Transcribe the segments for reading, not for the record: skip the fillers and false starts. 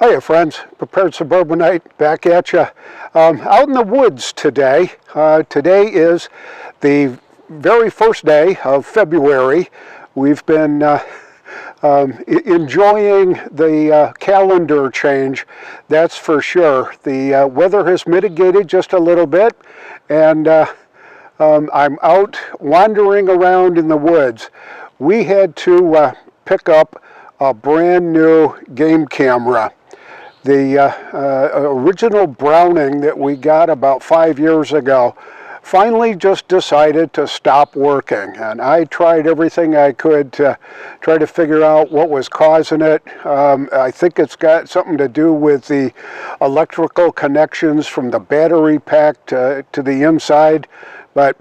Hiya friends, Prepared Suburbanite back at you. Out in the woods today. Today is the very first day of February. We've been enjoying the calendar change, that's for sure. The weather has mitigated just a little bit, and I'm out wandering around in the woods. We had to pick up a brand new game camera. The original Browning that we got about 5 years ago finally just decided to stop working, and I tried everything I could to try to figure out what was causing it. I think it's got something to do with the electrical connections from the battery pack to the inside, but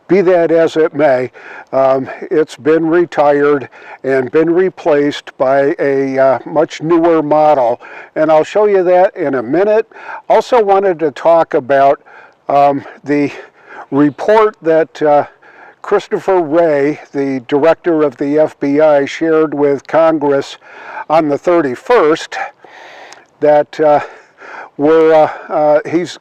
be that as it may, it's been retired and been replaced by a much newer model, and I'll show you that in a minute. Also wanted to talk about the report that Christopher Wray, the director of the FBI, shared with Congress on the 31st, that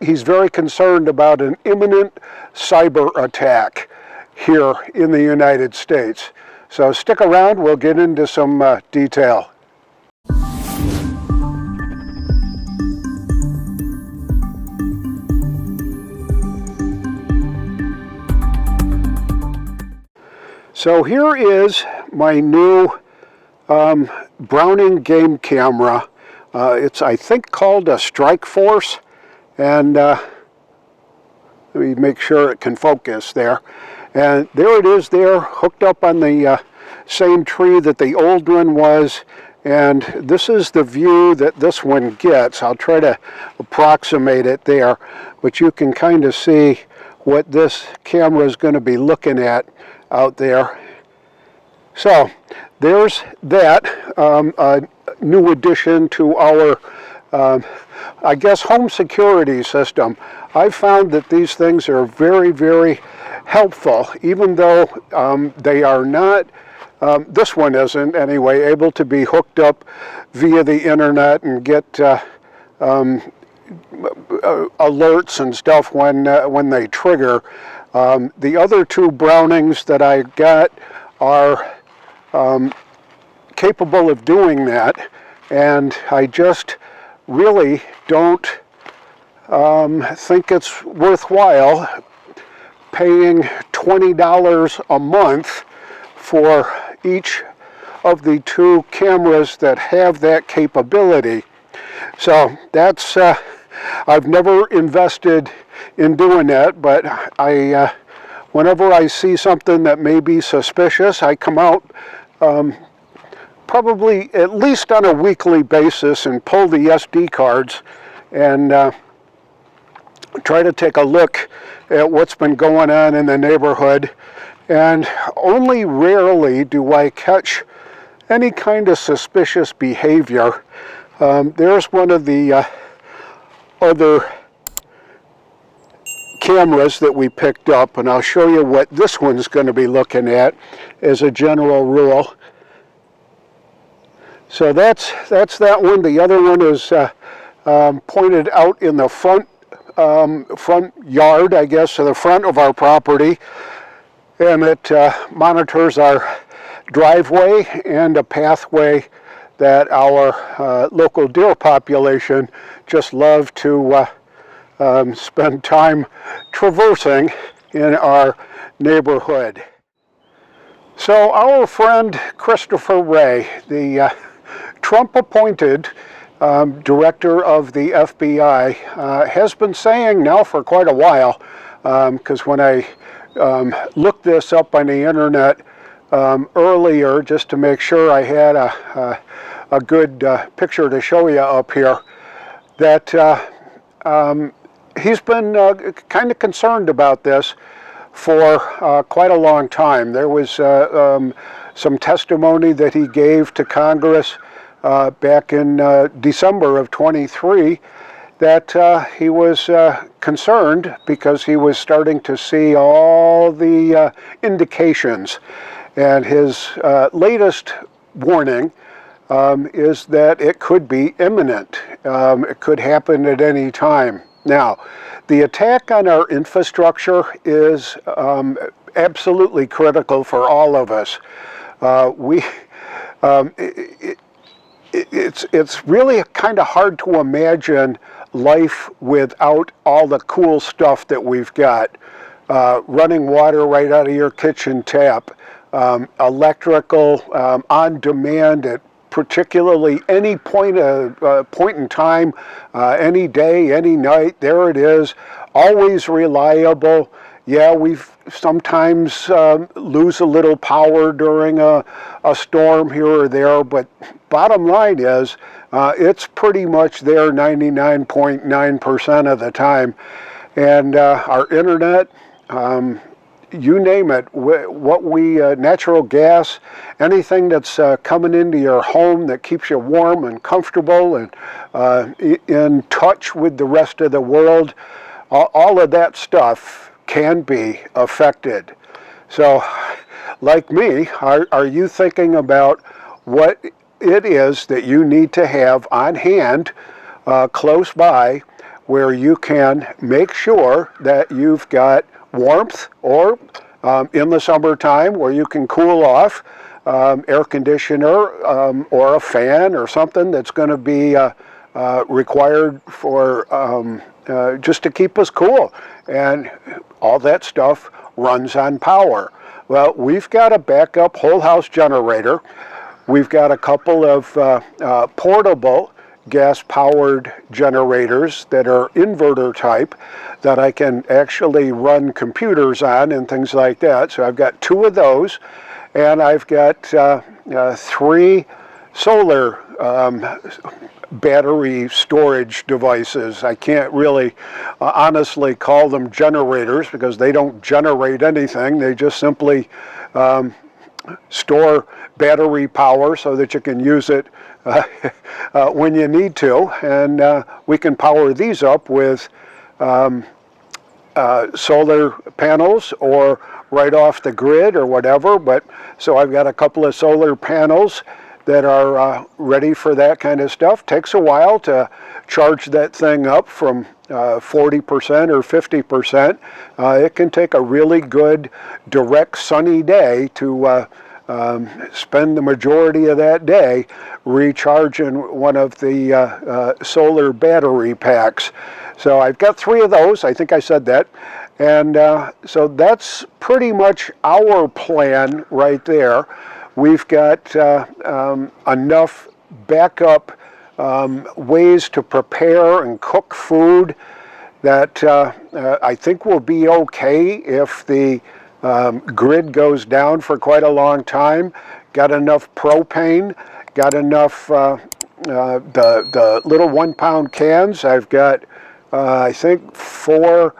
he's very concerned about an imminent cyber attack here in the United States. So stick around, we'll get into some detail. So here is my new Browning game camera. It's, I think, called a Strike Force, and let me make sure it can focus there. And there it is there, hooked up on the same tree that the old one was, and this is the view that this one gets. I'll try to approximate it there, but you can kind of see what this camera is going to be looking at out there. So there's that, a new addition to our, I guess, home security system. I've found that these things are very, very helpful, even though they are not, this one isn't anyway, able to be hooked up via the internet and get alerts and stuff when they trigger. The other two Brownings that I got are capable of doing that, and I just really don't think it's worthwhile paying $20 a month for each of the two cameras that have that capability. So that's, I've never invested in doing that, but whenever I see something that may be suspicious, I come out probably at least on a weekly basis and pull the SD cards and try to take a look at what's been going on in the neighborhood. And only rarely do I catch any kind of suspicious behavior. There's one of the other cameras that we picked up, and I'll show you what this one's going to be looking at as a general rule. So that's that one. The other one is pointed out in the front yard, I guess, so the front of our property, and it monitors our driveway and a pathway that our local deer population just love to spend time traversing in our neighborhood. So our friend Christopher Wray, the Trump-appointed director of the FBI, has been saying now for quite a while, because when I looked this up on the internet earlier just to make sure I had a good picture to show you up here, that he's been kind of concerned about this for quite a long time. There was some testimony that he gave to Congress back in December of 23 that he was concerned because he was starting to see all the indications. And his latest warning is that it could be imminent. It could happen at any time. Now, the attack on our infrastructure is absolutely critical for all of us. We it's really kind of hard to imagine life without all the cool stuff that we've got. Running water right out of your kitchen tap, electrical on demand at particularly any point in time, any day, any night. There it is, always reliable. Yeah, we sometimes lose a little power during a storm here or there, but bottom line is it's pretty much there 99.9% of the time. And our internet, you name it, natural gas, anything that's coming into your home that keeps you warm and comfortable and in touch with the rest of the world, all of that stuff can be affected. So, like me, are you thinking about what it is that you need to have on hand, close by, where you can make sure that you've got warmth, or in the summertime where you can cool off, air conditioner or a fan or something that's going to be required for just to keep us cool. And all that stuff runs on power. Well, we've got a backup whole house generator. We've got a couple of portable gas-powered generators that are inverter type that I can actually run computers on and things like that. So I've got 2 of those, and I've got 3 solar battery storage devices. I can't really honestly call them generators because they don't generate anything. They just simply store battery power so that you can use it when you need to. And we can power these up with solar panels or right off the grid or whatever. But so I've got a couple of solar panels that are ready for that kind of stuff. Takes a while to charge that thing up from 40% or 50%. It can take a really good direct sunny day to spend the majority of that day recharging one of the solar battery packs. So I've got 3 of those. I think I said that. And so that's pretty much our plan right there. We've got enough backup ways to prepare and cook food that I think will be okay if the grid goes down for quite a long time. Got enough propane, got enough the little 1-pound cans. I've got I think 4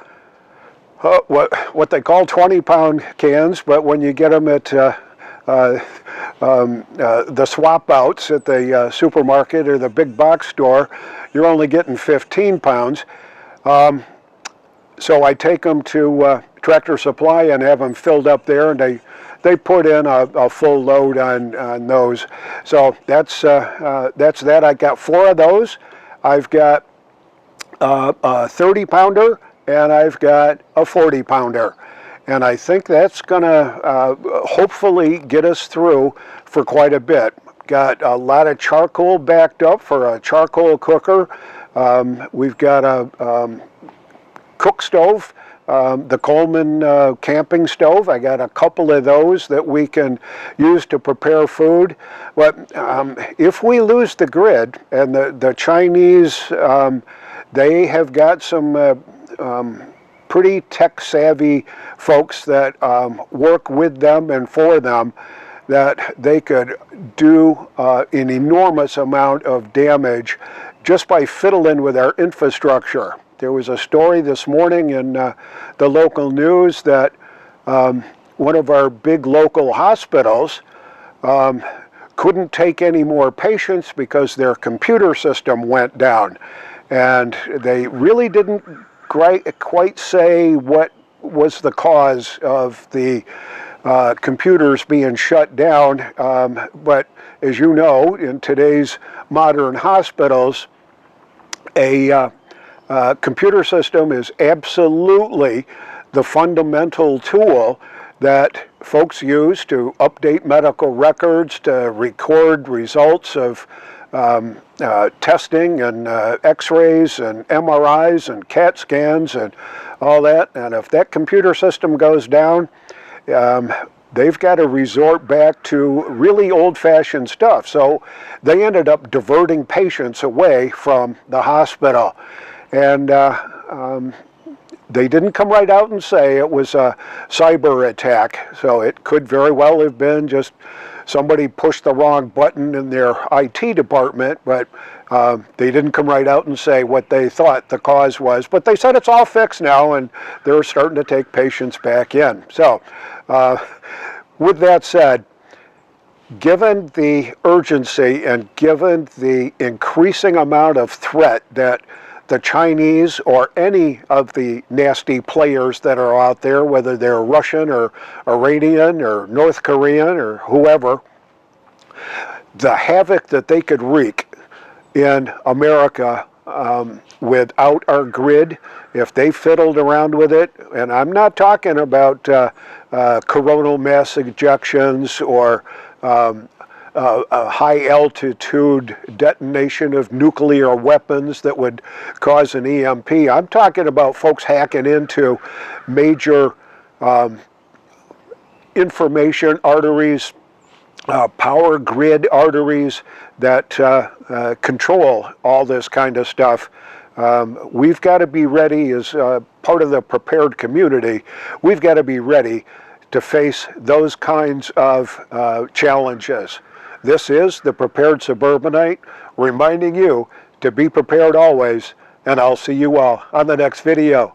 what they call 20-pound cans, but when you get them at the swap outs at the supermarket or the big box store, you're only getting 15 pounds. So I take them to Tractor Supply and have them filled up there, and they put in a full load on those. So that's that. I got 4 of those. I've got a 30-pounder and I've got a 40-pounder. And I think that's going to hopefully get us through for quite a bit. Got a lot of charcoal backed up for a charcoal cooker. We've got a cook stove, the Coleman camping stove. I got a couple of those that we can use to prepare food. But if we lose the grid, and the Chinese, they have got some pretty tech-savvy folks that work with them and for them, that they could do an enormous amount of damage just by fiddling with our infrastructure. There was a story this morning in the local news that one of our big local hospitals couldn't take any more patients because their computer system went down. And they really didn't quite say what was the cause of the computers being shut down. But as you know, in today's modern hospitals, a computer system is absolutely the fundamental tool that folks use to update medical records, to record results of testing and x-rays and MRIs and CAT scans and all that. And if that computer system goes down, they've got to resort back to really old-fashioned stuff. So they ended up diverting patients away from the hospital. And they didn't come right out and say it was a cyber attack. So it could very well have been just somebody pushed the wrong button in their IT department, but they didn't come right out and say what they thought the cause was. But they said it's all fixed now, and they're starting to take patients back in. So with that said, given the urgency and given the increasing amount of threat that the Chinese or any of the nasty players that are out there, whether they're Russian or Iranian or North Korean or whoever, the havoc that they could wreak in America without our grid, if they fiddled around with it, and I'm not talking about coronal mass ejections or a high altitude detonation of nuclear weapons that would cause an EMP. I'm talking about folks hacking into major information arteries, power grid arteries that control all this kind of stuff. We've got to be ready as part of the prepared community. We've got to be ready to face those kinds of challenges. This is the Prepared Suburbanite, reminding you to be prepared always, and I'll see you all on the next video.